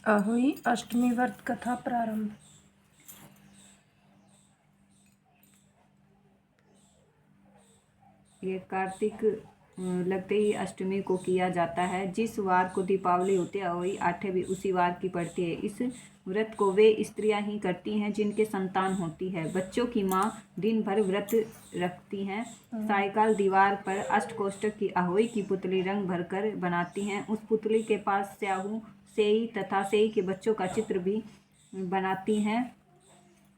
हुई अष्टमी व्रत कथा प्रारंभ। ये कार्तिक लगते ही अष्टमी को किया जाता है। जिस वार को दीपावली होती है वही आठवीं भी उसी वार की पड़ती है। इस व्रत को वे स्त्रियां ही करती हैं जिनके संतान होती है। बच्चों की माँ दिन भर व्रत रखती हैं। सायकाल दीवार पर अष्टकोष्ठक की अहोई की पुतली रंग भरकर बनाती हैं। उस पुतली के पास स्याहू, सेई तथा सेई के बच्चों का चित्र भी बनाती हैं,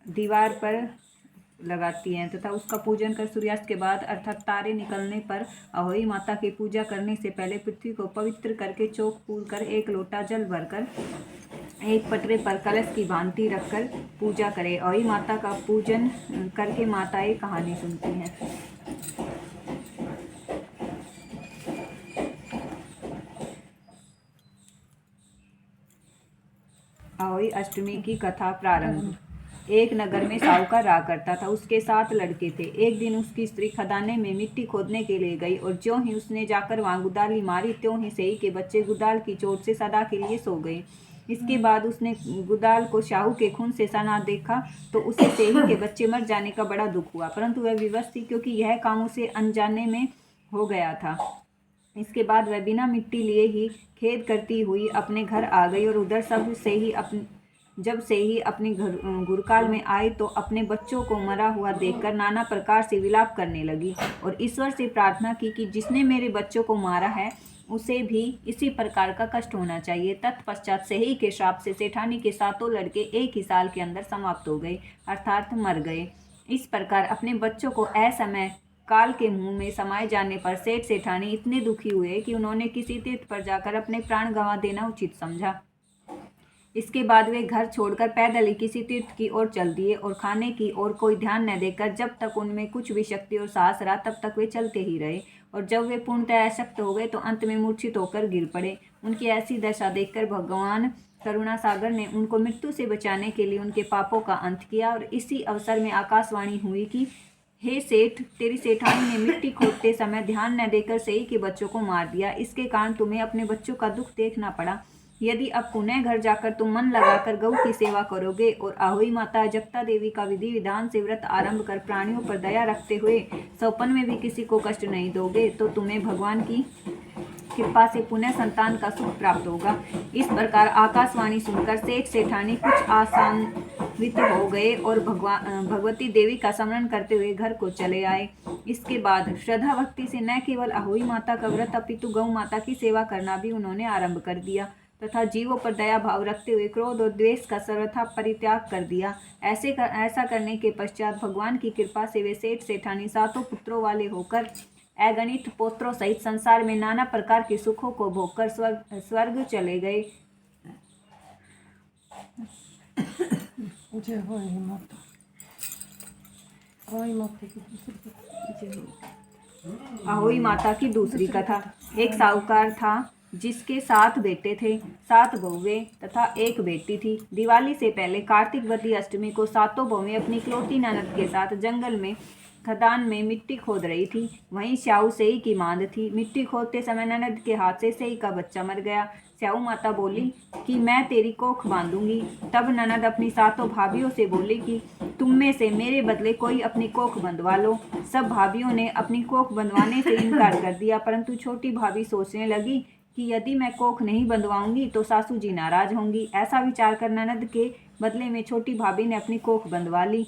दीवार पर लगाती हैं तथा उसका पूजन कर सूर्यास्त के बाद अर्थात तारे निकलने पर अहोई माता की पूजा करने से पहले पृथ्वी को पवित्र करके चौक पूल कर एक लोटा जल भरकर एक पटरे पर कलश की भांति रखकर पूजा करे। अहोई माता का पूजन करके माताएं कहानी सुनती हैं। अहोई अष्टमी की कथा प्रारंभ। एक नगर में साहूकार रहा करता था। उसके 7 लड़के थे। एक दिन उसकी स्त्री खदाने में मिट्टी खोदने के लिए गई और ज्यों ही उसने जाकर वहां गुदाली मारी त्यों ही सेई के बच्चे गुदाल की चोट से सदा के लिए सो गए। इसके बाद उसने गुदाल को शाहू के खून से सना देखा तो उसे सेई के बच्चे मर जाने का बड़ा दुख हुआ, परंतु वह विवश थी क्योंकि यह काम उसे अनजाने में हो गया था। इसके बाद वह बिना मिट्टी लिए ही खेद करती हुई अपने घर आ गई और उधर जब से ही अपने गुरकाल में आई तो अपने बच्चों को मरा हुआ देखकर नाना प्रकार से विलाप करने लगी और ईश्वर से प्रार्थना की कि जिसने मेरे बच्चों को मारा है उसे भी इसी प्रकार का कष्ट होना चाहिए। तत्पश्चात सेही के श्राप से सेठानी के 7 लड़के एक ही साल के अंदर समाप्त हो गए, अर्थात मर गए। इस प्रकार अपने बच्चों को असमय काल के मुंह में समाये जाने पर सेठ सेठानी इतने दुखी हुए कि उन्होंने किसी तीर्थ पर जाकर अपने प्राण गंवा देना उचित समझा। इसके बाद वे घर छोड़कर पैदल ही किसी तीर्थ की ओर चल दिए और खाने की ओर कोई ध्यान न देकर जब तक उनमें कुछ भी शक्ति और साहस रहा तब तक वे चलते ही रहे और जब वे पूर्णतः अशक्त हो गए तो अंत में मूर्छित होकर गिर पड़े। उनकी ऐसी दशा देखकर भगवान करुणा सागर ने उनको मृत्यु से बचाने के लिए उनके पापों का अंत किया और इसी अवसर में आकाशवाणी हुई कि हे सेठ, तेरी सेठानी ने मिट्टी खोदते समय ध्यान न देकर सेई के बच्चों को मार दिया। इसके कारण तुम्हें अपने बच्चों का दुख देखना पड़ा। यदि अब पुनः घर जाकर तुम मन लगाकर गौ की सेवा करोगे और अहोई माता जगता देवी का विधि विधान से व्रत आरंभ कर प्राणियों पर दया रखते हुए सपन में भी किसी को कष्ट नहीं दोगे तो तुम्हें भगवान की कृपा से पुनः संतान का सुख प्राप्त होगा। इस प्रकार आकाशवाणी सुनकर सेठ सेठानी कुछ आसान्वित हो गए और भगवती देवी का स्मरण करते हुए घर को चले आए। इसके बाद श्रद्धा भक्ति से न केवल अहोई माता का व्रत अपितु गौ माता की सेवा करना भी उन्होंने आरंभ कर दिया तथा जीवों पर दया भाव रखते हुए क्रोध और द्वेष का सर्वथा परित्याग कर दिया। ऐसा करने के पश्चात भगवान की कृपा से वे सेठ सेठानी 7 पुत्रों वाले होकर अगणित पुत्रों सहित संसार में नाना प्रकार के सुखों को भोगकर स्वर्ग चले गए। जय हो माता। अहोई माता की दूसरी कथा। एक साहूकार था जिसके 7 बेटे थे, 7 बहुएं तथा 1 बेटी थी। दिवाली से पहले कार्तिक वती अष्टमी को 7 बहुएं अपनी इकलौती ननद के साथ जंगल में खदान में मिट्टी खोद रही थी। वहीं स्याऊ सेई की मांद थी। मिट्टी खोदते समय ननद के हाथ से सेई का बच्चा मर गया। स्याऊ माता बोली कि मैं तेरी कोख बांधूंगी। तब ननद अपनी 7 भाभियों से बोली कि तुम में से मेरे बदले कोई अपनी कोख बंधवा लो। सब भाभियों ने अपनी कोख बंधवाने से इनकार कर दिया, परंतु छोटी भाभी सोचने लगी कि यदि मैं कोख नहीं बंधवाऊंगी तो सासू जी नाराज होंगी। ऐसा विचार कर ननद के बदले में छोटी भाभी ने अपनी कोख बंधवा ली।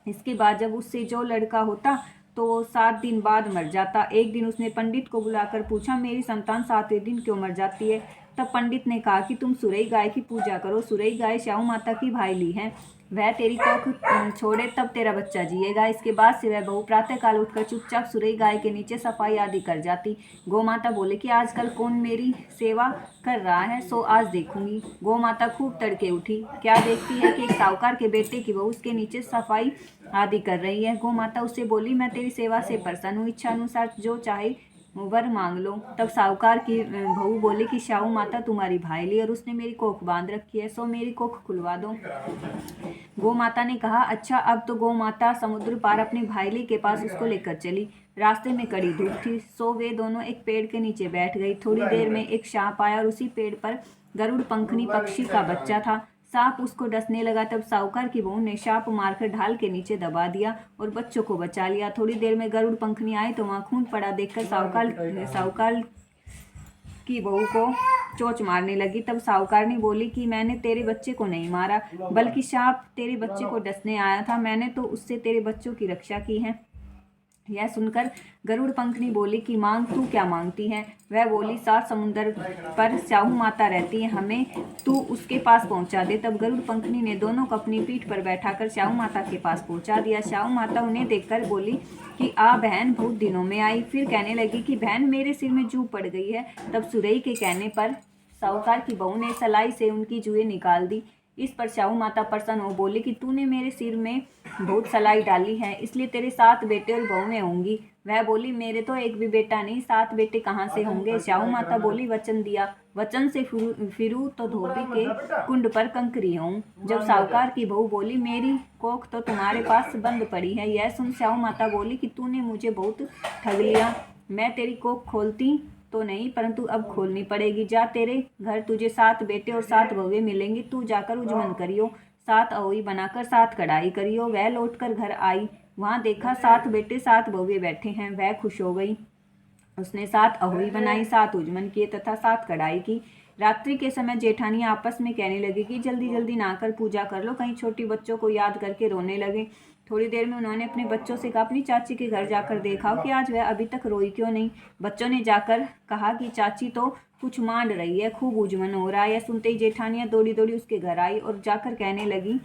इसके बाद जब उससे जो लड़का होता तो वो 7 दिन बाद मर जाता। एक दिन उसने पंडित को बुलाकर पूछा, मेरी संतान 7वें दिन क्यों मर जाती है? तब पंडित ने कहा कि तुम सुरई गाय की पूजा करो। सुरई गाय स्याऊ माता की भाईली है, वह तेरी कोख छोड़े तब तेरा बच्चा जिएगा। इसके बाद से वह बहू प्रातःकाल उठकर चुपचाप सुरई गाय के नीचे सफाई आदि कर जाती। गौ माता बोले कि आजकल कौन मेरी सेवा कर रहा है, सो आज देखूंगी। गौ माता खूब तड़के उठी, क्या देखती है कि एक साहूकार के बेटे की बहू उसके नीचे सफाई आदि कर रही है। गौ माता उससे बोली, मैं तेरी सेवा से प्रसन्न हूँ, इच्छा अनुसार जो चाहे वर मांग लो। तब साहूकार की बहू बोली कि स्याऊ माता तुम्हारी भाईली और उसने मेरी कोख बांध रखी है, सो मेरी कोख खुलवा दो। गौ माता ने कहा, अच्छा। अब तो गौ माता समुद्र पार अपनी भाईली के पास उसको लेकर चली। रास्ते में कड़ी धूप थी, सो वे दोनों एक पेड़ के नीचे बैठ गई। थोड़ी देर में एक सांप आया और उसी पेड़ पर गरुड़ पंखनी पक्षी का बच्चा था। सांप उसको डसने लगा, तब साहूकार की बहू ने सांप मारकर ढाल के नीचे दबा दिया और बच्चों को बचा लिया। थोड़ी देर में गरुड़ पंखनी आई तो वहाँ खून पड़ा देखकर साहूकार की बहू को चोंच मारने लगी। तब साहूकारनी बोली कि मैंने तेरे बच्चे को नहीं मारा, बल्कि सांप तेरे बच्चे को डसने आया था, मैंने तो उससे तेरे बच्चों की रक्षा की है। यह सुनकर गरुड़ पंखनी बोली कि मांग, तू क्या मांगती है? वह बोली, 7 समुंदर पर स्याहू माता रहती है, हमें तू उसके पास पहुंचा दे। तब गरुड़ पंखनी ने दोनों को अपनी पीठ पर बैठाकर स्याहू माता के पास पहुंचा दिया। स्याहू माता उन्हें देखकर बोली कि आ बहन, बहुत दिनों में आई। फिर कहने लगी कि बहन, मेरे सिर में जू पड़ गई है। तब सुरई के कहने पर साहूकार की बहू ने सलाई से उनकी जुएं निकाल दी। इस पर स्याहू माता प्रसन्न हो बोली कि तूने मेरे सिर में बहुत सलाई डाली है, इसलिए तेरे 7 बेटे और बहुएं होंगी। वह बोली, मेरे तो एक भी बेटा नहीं, 7 बेटे कहाँ से होंगे? स्याहू माता बोली, वचन दिया, वचन से फिरू तो धोबी के कुंड पर कंकरी हूँ। जब साहूकार की बहू बोली, मेरी कोख तो तुम्हारे पास बंद पड़ी है। यह सुन स्याहू माता बोली कि तूने मुझे बहुत ठग लिया, मैं तेरी कोख खोलती तो नहीं, परंतु अब खोलनी पड़ेगी। जा, तेरे घर तुझे 7 बेटे और 7 बहुएं मिलेंगी, तू जाकर उजमन करियो, 7 अहोई बनाकर 7 कढ़ाई करियो। वह लौटकर घर आई, वहां देखा 7 बेटे 7 बहुएं बैठे हैं। वह खुश हो गई, उसने 7 अहोई बनाई, 7 उजमन किए तथा 7 कढ़ाई की। रात्रि के समय जेठानी आपस में कहने लगी कि जल्दी जल्दी नहाकर पूजा कर लो, कहीं छोटी बच्चों को याद करके रोने लगे। थोड़ी देर में उन्होंने अपने बच्चों से कहा, अपनी चाची के घर जाकर देखा कि आज वह अभी तक रोई क्यों नहीं। बच्चों ने जाकर कहा कि चाची तो कुछ मांड रही है, खूब उजमन हो रहा है। यह सुनते ही जेठानियाँ दौड़ी दौड़ी उसके घर आई और जाकर कहने लगी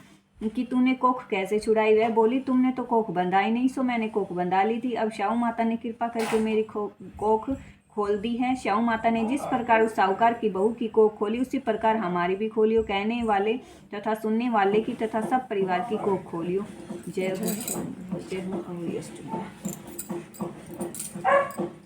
कि तूने कोख कैसे छुड़ाई? वह बोली, तुमने तो कोख बंधाई नहीं, सो मैंने कोख बंधा ली थी। अब स्याहू माता ने कृपा करके मेरी कोख खोल दी है। स्याहू माता ने जिस प्रकार उस साहूकार की बहू की कोख खोली, उसी प्रकार हमारी भी खोलियो, कहने वाले तथा सुनने वाले की तथा सब परिवार की कोख खोलियो। जय हो।